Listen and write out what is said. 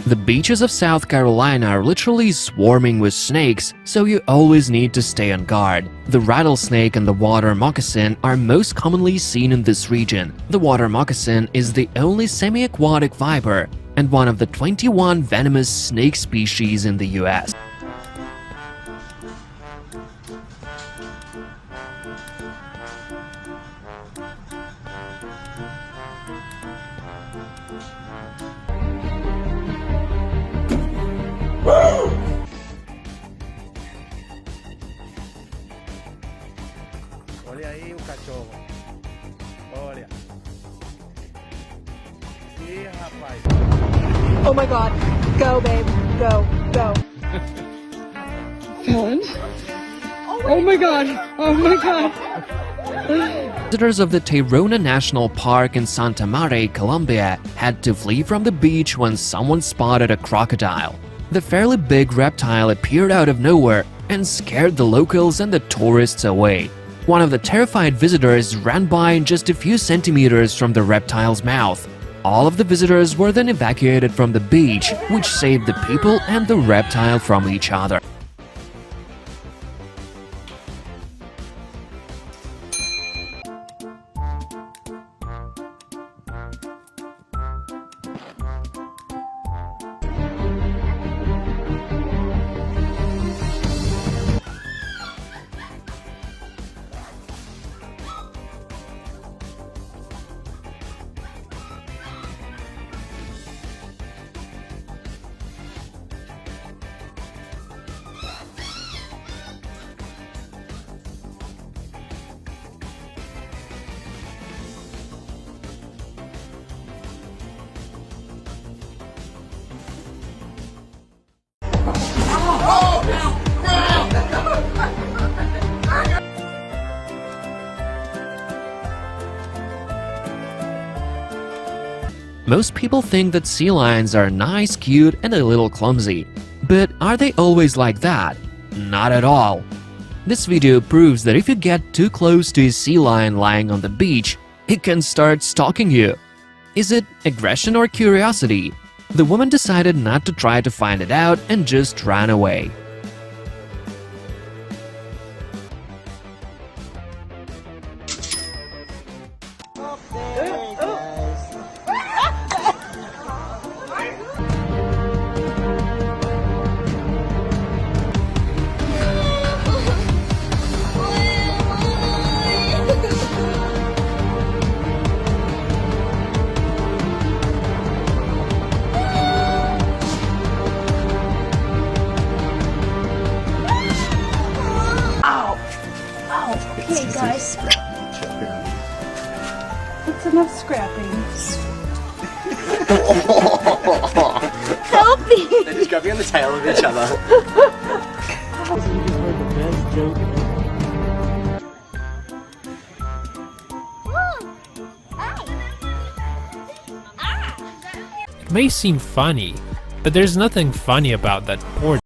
The beaches of South Carolina are literally swarming with snakes, so you always need to stay on guard. The rattlesnake and the water moccasin are most commonly seen in this region. The water moccasin is the only semi-aquatic viper and one of the 21 venomous snake species in the US. Olha aí o cachorro. Olha. Ih, rapaz. Oh my god. Go, babe. Go. Go. Helen? Oh my god. Oh my god. Visitors of the Tayrona National Park in Santa Mare, Colombia, had to flee from the beach when someone spotted a crocodile. The fairly big reptile appeared out of nowhere and scared the locals and the tourists away. One of the terrified visitors ran by in just a few centimeters from the reptile's mouth. All of the visitors were then evacuated from the beach, which saved the people and the reptile from each other. Most people think that sea lions are nice, cute, and a little clumsy. But are they always like that? Not at all. This video proves that if you get too close to a sea lion lying on the beach, it can start stalking you. Is it aggression or curiosity? The woman decided not to try to find it out and just ran away. Okay, guys. That's enough scrapping. Help me! They're just grabbing on the tail of each other. It may seem funny, but there's nothing funny about that poor